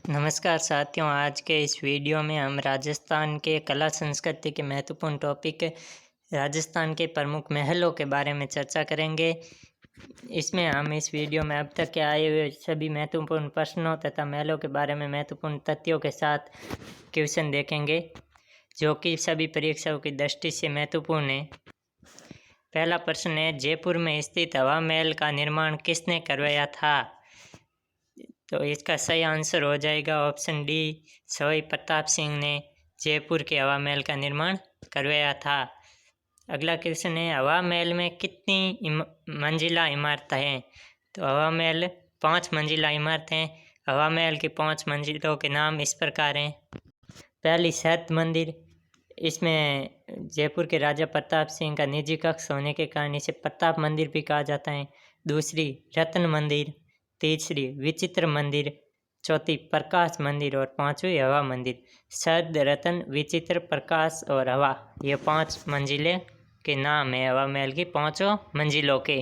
नमस्कार साथियों, आज के इस वीडियो में हम राजस्थान के कला संस्कृति के महत्वपूर्ण टॉपिक राजस्थान के प्रमुख महलों के बारे में चर्चा करेंगे। इसमें हम इस वीडियो में अब तक के आए हुए सभी महत्वपूर्ण प्रश्नों तथा महलों के बारे में महत्वपूर्ण तथ्यों के साथ क्वेश्चन देखेंगे, जो कि सभी परीक्षाओं की दृष्टि से महत्वपूर्ण है। पहला प्रश्न है, जयपुर में स्थित हवा महल का निर्माण किसने करवाया था? तो इसका सही आंसर हो जाएगा ऑप्शन डी, सवाई प्रताप सिंह ने जयपुर के हवा महल का निर्माण करवाया था। अगला क्वेश्चन है, हवा महल में कितनी मंजिला इमारत हैं? तो हवा महल 5 मंजिला इमारत हैं। हवा महल की 5 मंजिलों के नाम इस प्रकार हैं। पहली शरत मंदिर, इसमें जयपुर के राजा प्रताप सिंह का निजी कक्ष होने के कारण इसे प्रताप मंदिर भी कहा जाता है। दूसरी रत्न मंदिर, तीसरी विचित्र मंदिर, चौथी प्रकाश मंदिर और पांचवी हवा मंदिर। शरद, रतन, विचित्र, प्रकाश और हवा, ये 5 मंजिले के नाम है हवा महल की 5 मंजिलों के।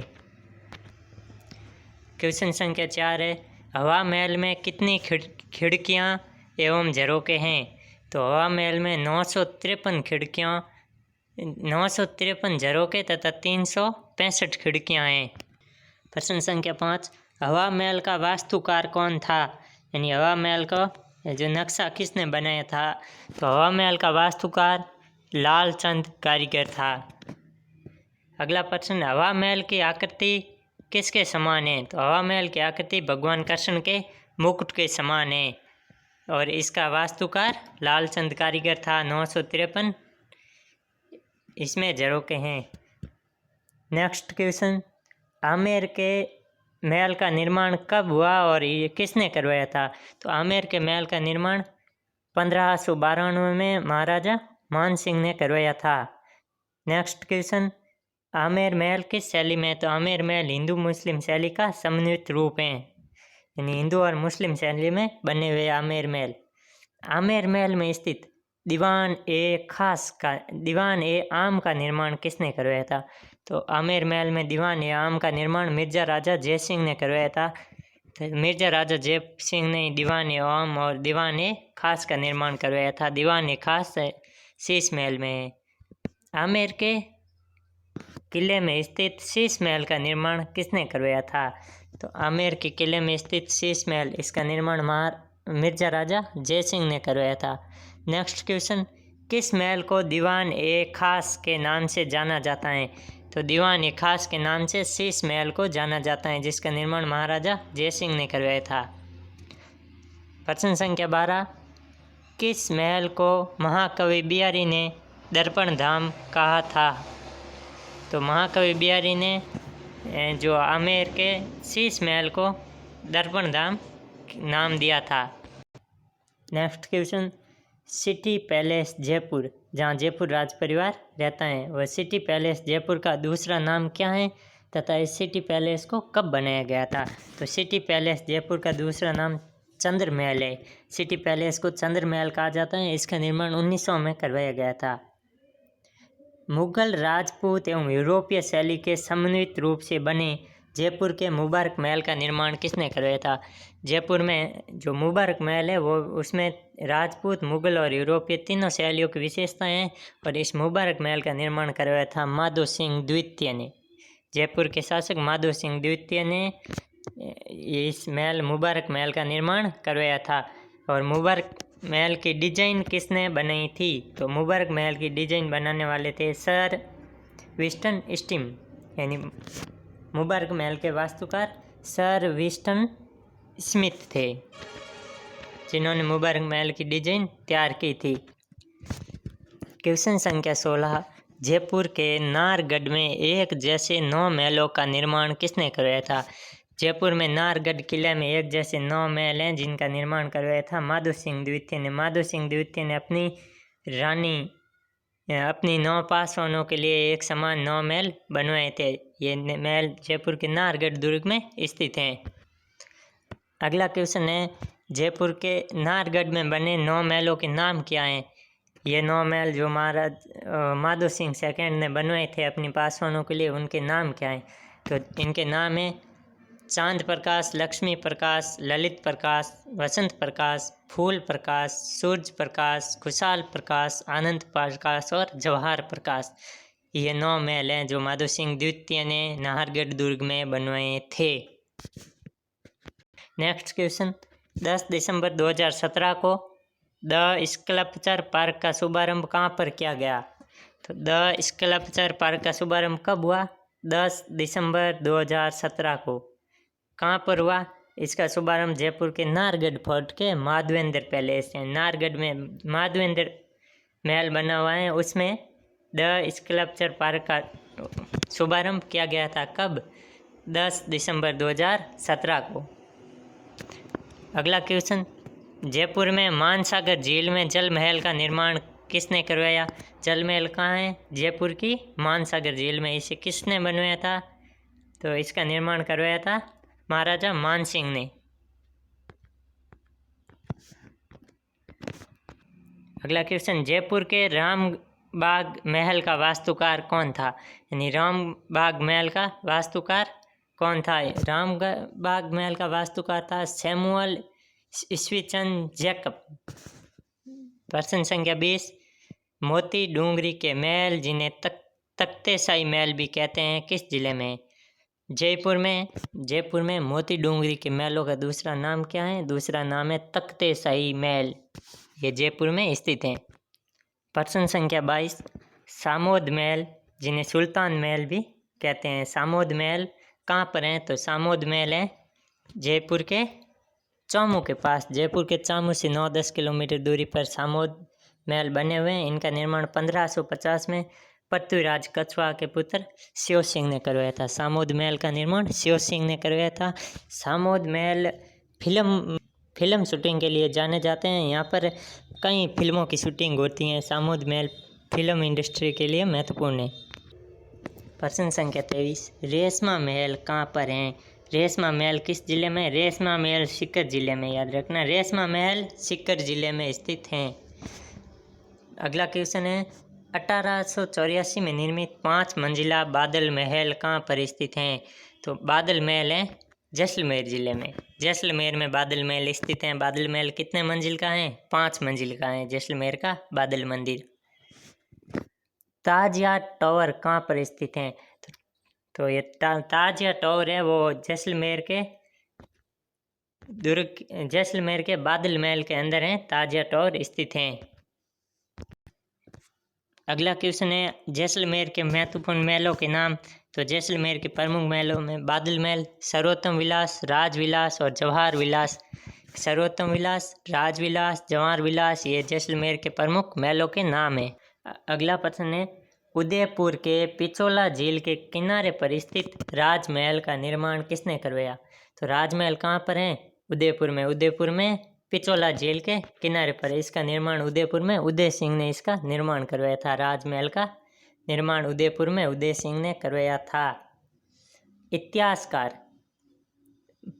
क्वेश्चन संख्या 4 है, हवा महल में कितनी खिड़कियां एवं झरोके हैं? तो हवा महल में 953 खिड़कियां, 953 झरोके तथा 365 खिड़कियां हैं। प्रश्न संख्या 5, हवा महल का वास्तुकार कौन था? यानी हवा महल का जो नक्शा किसने बनाया था? तो हवा महल का वास्तुकार लालचंद कारीगर था। अगला प्रश्न, हवा महल की आकृति किसके समान है? तो हवा महल की आकृति भगवान कृष्ण के मुकुट के समान है और इसका वास्तुकार लालचंद कारीगर था। 953 इसमें झरोके हैं। नेक्स्ट क्वेश्चन, आमेर के महल का निर्माण कब हुआ और ये किसने करवाया था? तो आमेर के महल का निर्माण 1592 में महाराजा मान सिंह ने करवाया था। नेक्स्ट क्वेश्चन, आमेर महल किस शैली में? तो आमेर महल हिंदू मुस्लिम शैली का समन्वित रूप है, यानी हिंदू और मुस्लिम शैली में बने हुए आमेर महल। आमेर महल में स्थित दीवान ए आम का निर्माण किसने करवाया था? तो आमेर महल में दीवान ए आम का निर्माण मिर्जा राजा जय सिंह ने करवाया था। तो मिर्जा राजा जय सिंह ने दीवान ए आम और दीवान ए खास का निर्माण करवाया था। दीवान ए खास शीश महल में है। आमेर के किले में स्थित शीश महल का निर्माण किसने करवाया था? तो आमेर के किले में स्थित शीश महल, इसका निर्माण मिर्जा राजा जय सिंह ने करवाया था। नेक्स्ट क्वेश्चन, किस महल को दीवान ए खास के नाम से जाना जाता है? तो दीवान ए खास के नाम से शीश महल को जाना जाता है, जिसका निर्माण महाराजा जय सिंह ने करवाया था। प्रश्न संख्या 12, किस महल को महाकवि बिहारी ने दर्पण धाम कहा था? तो महाकवि बिहारी ने जो आमेर के शीश महल को दर्पण धाम नाम दिया था। Next question, city palace Jaipur, जहाँ जयपुर राज परिवार रहता है, वह सिटी पैलेस जयपुर का दूसरा नाम क्या है तथा इस सिटी पैलेस को कब बनाया गया था? तो सिटी पैलेस जयपुर का दूसरा नाम चंद्र महल है। सिटी पैलेस को चंद्र महल कहा जाता है। इसका निर्माण 1900 में करवाया गया था। मुगल, राजपूत एवं यूरोपीय शैली के समन्वित रूप से बने जयपुर के मुबारक महल का निर्माण किसने करवाया था? जयपुर में जो मुबारक महल है वो उसमें राजपूत, मुगल और यूरोपीय तीनों शैलियों की विशेषताएं हैं और इस मुबारक महल का निर्माण करवाया था माधो सिंह द्वितीय ने। जयपुर के शासक माधो सिंह द्वितीय ने इस मुबारक महल का निर्माण करवाया था। और मुबारक महल की डिजाइन किसने बनाई थी? तो मुबारक महल की डिजाइन बनाने वाले थे सर विस्टन स्टीम, यानी मुबारक महल के वास्तुकार सर विस्टन स्मिथ थे, जिन्होंने मुबारक महल की डिजाइन तैयार की थी। क्वेश्चन संख्या 16, जयपुर के नाहरगढ़ में एक जैसे 9 महलों का निर्माण किसने करवाया था? जयपुर में नाहरगढ़ किले में एक जैसे 9 महल हैं, जिनका निर्माण करवाया था माधो सिंह द्वितीय ने। माधो सिंह द्वितीय ने अपनी 9 पासवानों के लिए एक समान 9 महल बनवाए थे। ये महल जयपुर के नाहरगढ़ दुर्ग में स्थित हैं। अगला क्वेश्चन है, जयपुर के नाहरगढ़ में बने 9 महलों के नाम क्या हैं? ये 9 महल जो महाराज माधो सिंह सेकंड ने बनवाए थे अपनी पासवानों के लिए, उनके नाम क्या हैं? तो इनके नाम हैं चांद प्रकाश, लक्ष्मी प्रकाश, ललित प्रकाश, वसंत प्रकाश, फूल प्रकाश, सूरज प्रकाश, खुशहाल प्रकाश, आनंद प्रकाश और जवाहर प्रकाश। ये 9 महल हैं जो माधो सिंह द्वितीय ने नाहरगढ़ दुर्ग में बनवाए थे। नेक्स्ट क्वेश्चन, 10 दिसंबर 2017 को द स्कल्पचर पार्क का शुभारंभ कहाँ पर किया गया? तो द स्कल्पचर पार्क का शुभारंभ कब हुआ? 10 दिसंबर 2017 को। कहाँ पर हुआ? इसका शुभारंभ जयपुर के नाहरगढ़ फोर्ट के माधवेंद्र पैलेस है। नाहरगढ़ में माधवेंद्र महल बना हुआ है, उसमें द स्कल्पचर पार्क का शुभारंभ किया गया था। कब? 10 दिसंबर 2017 को। अगला क्वेश्चन, जयपुर में मानसागर झील में जल महल का निर्माण किसने करवाया? जल महल कहाँ है? जयपुर की मानसागर झील में। इसे किसने बनवाया था? तो इसका निर्माण करवाया था महाराजा मानसिंह ने। अगला क्वेश्चन, जयपुर के रामबाग महल का वास्तुकार कौन था? यानी रामबाग महल का वास्तुकार कौन था? रामबाग महल का वास्तुकार था सैमुअल ईस्वीचंद जैकब। प्रश्न संख्या 20, मोती डूंगरी के महल जिन्हें तख्तेशाही महल भी कहते हैं किस जिले में? जयपुर में मोती डूंगरी के महलों का दूसरा नाम क्या है? दूसरा नाम है तख्तेशाही महल। ये जयपुर में स्थित हैं। प्रश्न संख्या 22, सामोद महल जिन्हें सुल्तान महल भी कहते हैं, सामोद महल कहाँ पर हैं? तो सामोद महल है जयपुर के चामू के पास। जयपुर के चामू से 9-10 किलोमीटर दूरी पर सामोद महल बने हुए हैं। इनका निर्माण 1550 में पृथ्वीराज कछवाहा के पुत्र शिव सिंह ने करवाया था। सामोद महल का निर्माण शिव सिंह ने करवाया था। सामोद महल फिल्म शूटिंग के लिए जाने जाते हैं। यहाँ पर कई फिल्मों की शूटिंग होती है। सामोद महल फिल्म इंडस्ट्री के लिए महत्वपूर्ण है। प्रश्न संख्या 23, रेशमा महल कहाँ पर हैं? रेशमा महल किस जिले में? रेशमा महल सीकर जिले में। याद रखना, रेशमा महल सीकर जिले में स्थित हैं। अगला क्वेश्चन है, 1884 में निर्मित 5 मंजिला बादल महल कहाँ पर स्थित हैं? तो बादल महल है जैसलमेर जिले में। जैसलमेर में बादल महल स्थित हैं। बादल महल कितने मंजिल का है? 5 मंजिल का है जैसलमेर का बादल मंदिर। ताजिया टावर कहाँ पर स्थित हैं? तो ये ताजिया टावर है वो जैसलमेर के बादल महल के अंदर है। ताजिया टावर स्थित हैं। अगला क्वेश्चन है, जैसलमेर के महत्वपूर्ण महलों के नाम। तो जैसलमेर के प्रमुख महलों में बादल महल, सर्वोत्तम विलास, राजविलास और जवाहर विलास। सर्वोत्तम विलास, राजविलास, जवाहर विलास ये जैसलमेर के प्रमुख महलों के नाम हैं। अगला प्रश्न है, उदयपुर के पिछोला झील के किनारे पर स्थित राजमहल का निर्माण किसने करवाया? तो राजमहल कहाँ पर है? उदयपुर में। उदयपुर में पिछोला झील के किनारे पर। इसका निर्माण उदयपुर में उदय सिंह ने इसका निर्माण करवाया था। राजमहल का निर्माण उदयपुर में उदय सिंह ने करवाया था। इतिहासकार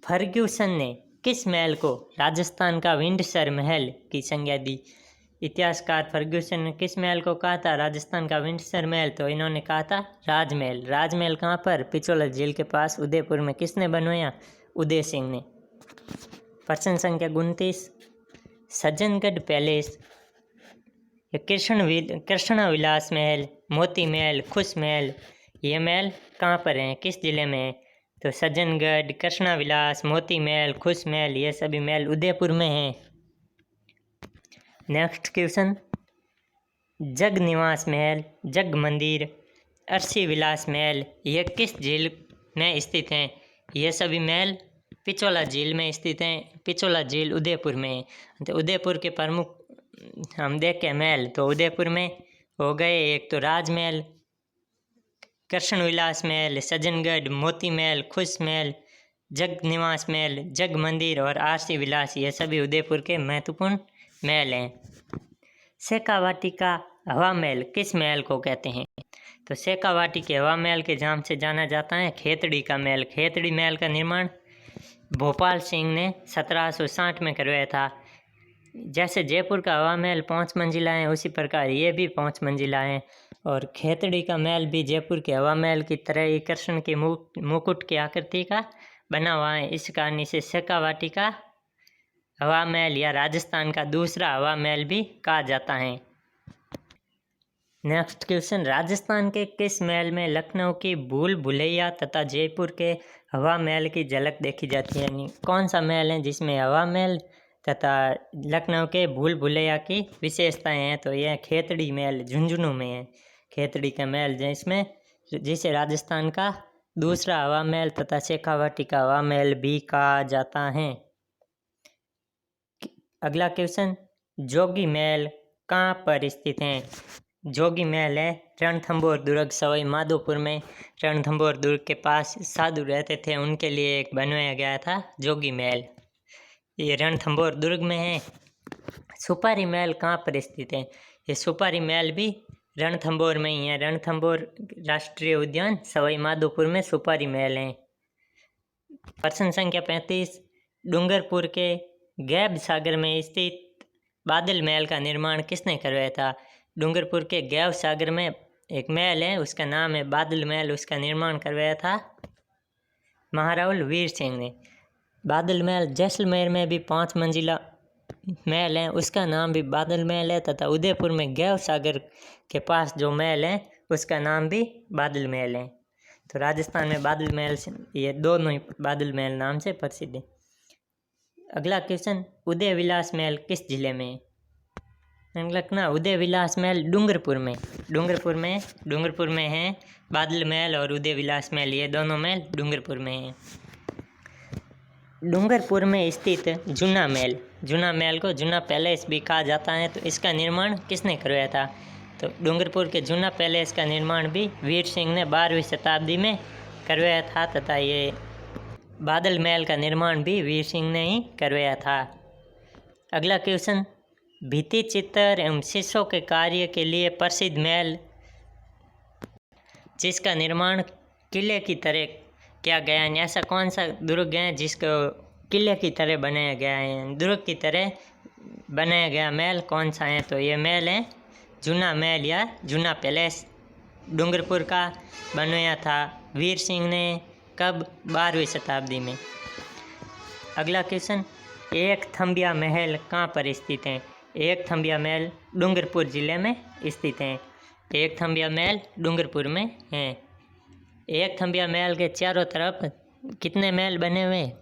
फर्ग्यूसन ने किस महल को राजस्थान का विंडसर महल की संज्ञा दी? इतिहासकार फर्ग्यूसन ने किस महल को कहा था राजस्थान का विंडसर महल? तो इन्होंने कहा था राजमहल। राजमहल कहाँ पर? पिछोला झील के पास उदयपुर में। किसने बनवाया? उदय सिंह ने। प्रश्न संख्या 29, सज्जनगढ़ पैलेस, कृष्ण विलास महल, मोती महल, खुश महल ये महल कहाँ पर हैं? किस जिले में है? तो सज्जनगढ़, कृष्ण विलास, मोती महल, खुश महल ये सभी महल उदयपुर में हैं। नेक्स्ट क्वेश्चन, जग निवास महल, जग मंदिर, अर्शी विलास महल ये किस झील में स्थित हैं? ये सभी महल पिछोला झील में स्थित हैं। पिछोला झील उदयपुर में है। तो उदयपुर के प्रमुख हम देखें महल, तो उदयपुर में हो गए एक तो राजमहल, कृष्ण विलास महल, सज्जनगढ़, मोती महल, खुश महल, जग निवास महल, जग मंदिर और आरसी विलास ये सभी उदयपुर के महत्वपूर्ण महल हैं। शेखावाटी का हवा महल किस महल को कहते हैं? तो शेखावाटी के हवा महल के नाम से जाना जाता है खेतड़ी का महल। खेतड़ी महल का निर्माण भोपाल सिंह ने 1760 में करवाया था। जैसे जयपुर का हवा महल 5 मंजिला है, उसी प्रकार ये भी 5 मंजिला है। और खेतड़ी का महल भी जयपुर के हवा महल की तरह ही कृष्ण के मुकुट की आकृति का बना हुआ है, इस कारण इसे शेखावाटी का हवा महल या राजस्थान का दूसरा हवा महल भी कहा जाता है। नेक्स्ट क्वेश्चन, राजस्थान के किस महल में लखनऊ की भूल भुलैया तथा जयपुर के हवा महल की झलक देखी जाती है? यानी कौन सा महल है जिसमें हवा महल तथा लखनऊ के भूल भुलैया की विशेषताएं हैं? तो यह खेतड़ी महल झुंझुनू में है। खेतड़ी का महल जिसे राजस्थान का दूसरा हवा महल तथा शेखावाटी का हवा महल भी कहा जाता है। अगला क्वेश्चन, जोगी महल कहाँ पर स्थित है? जोगी महल है रणथंभौर दुर्ग सवाई माधोपुर में। रणथंभौर दुर्ग के पास साधु रहते थे, उनके लिए एक बनवाया गया था जोगी महल। ये रणथंभौर दुर्ग में है। सुपारी महल कहाँ पर स्थित है? ये सुपारी महल भी रणथंभौर में ही है। रणथंभौर राष्ट्रीय उद्यान सवाई माधोपुर में सुपारी महल है। प्रश्न संख्या 35, डूंगरपुर के गैब सागर में स्थित बादल महल का निर्माण किसने करवाया था? डूंगरपुर के गैब सागर में एक महल है, उसका नाम है बादल महल। उसका निर्माण करवाया था महारावल वीर सिंह ने। बादल महल जैसलमेर में भी 5 मंजिला महल है, उसका नाम भी बादल महल है। तथा उदयपुर में गैब सागर के पास जो महल है उसका नाम भी बादल महल है। तो राजस्थान में बादल महल से ये दोनों ही बादल महल नाम से प्रसिद्ध है। अगला क्वेश्चन, उदय विलास महल किस जिले में है? लखनऊ उदय विलास महल डूंगरपुर में है। बादल महल और उदय विलास महल ये दोनों महल डूंगरपुर में हैं। डूंगरपुर में स्थित जूना महल को जूना पैलेस भी कहा जाता है। तो इसका निर्माण किसने करवाया था? तो डूंगरपुर के जूना पैलेस का निर्माण भी वीर सिंह ने 12वीं शताब्दी में करवाया था। तथा ये बादल महल का निर्माण भी वीर सिंह ने ही करवाया था। अगला क्वेश्चन, भित्ति चित्र एवं शीशों के कार्य के लिए प्रसिद्ध महल जिसका निर्माण किले की तरह किया गया है, ऐसा कौन सा दुर्ग है जिसको किले की तरह बनाया गया है? दुर्ग की तरह बनाया गया महल कौन सा है? तो ये महल है जूना महल या जूना पैलेस। डूंगरपुर का बनवाया था वीर सिंह ने। कब? 12वीं शताब्दी में। अगला क्वेश्चन, एक थंबिया महल कहाँ पर स्थित है? एक थंबिया महल डूंगरपुर जिले में स्थित है। एक थंबिया महल डूंगरपुर में है। एक थंबिया महल के चारों तरफ कितने महल बने हुए हैं?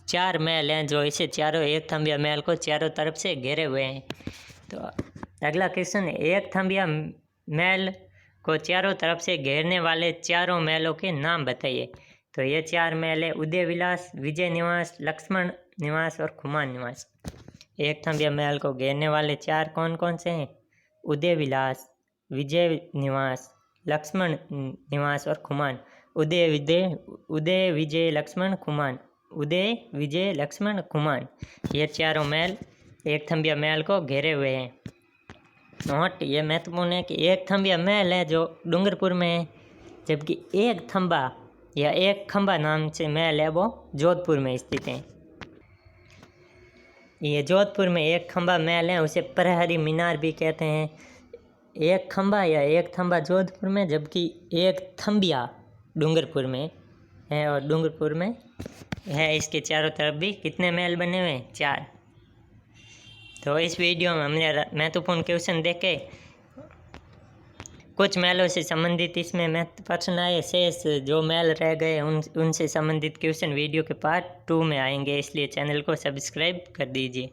4 महल हैं जो इसे चारों एक थंबिया महल को चारों तरफ से घेरे हुए हैं। तो अगला क्वेश्चन, एक थंबिया महल को चारों तरफ से घेरने वाले चारों महलों के नाम बताइए। तो ये 4 महल है उदय विलास, विजय निवास, लक्ष्मण निवास और खुमान निवास। एक थंबिया महल को घेरने वाले 4 कौन कौन से हैं? उदय विलास, विजय निवास, लक्ष्मण निवास और खुमान। उदय विजय लक्ष्मण खुमान, उदय विजय लक्ष्मण खुमान, ये चारों महल एक थंबिया महल को घेरे हुए हैं। नोट ये महत्वपूर्ण है कि एक थंबिया महल है जो डूंगरपुर में है, जबकि एक थंबा या एक खंबा नाम से महल है वो जोधपुर में स्थित है। ये जोधपुर में एक खंबा महल है, उसे प्रहरी मीनार भी कहते हैं। एक खंबा या एक थंबा जोधपुर में, जबकि एक थंबिया डूंगरपुर में है। और डूंगरपुर में है इसके चारों तरफ भी कितने महल बने हुए हैं? 4। तो इस वीडियो में हमने महत्वपूर्ण क्वेश्चन देखे। कुछ महलों से संबंधित इसमें महत्व प्रश्न आए, शेष जो महल रह गए उनसे संबंधित क्वेश्चन वीडियो के पार्ट 2 में आएंगे, इसलिए चैनल को सब्सक्राइब कर दीजिए।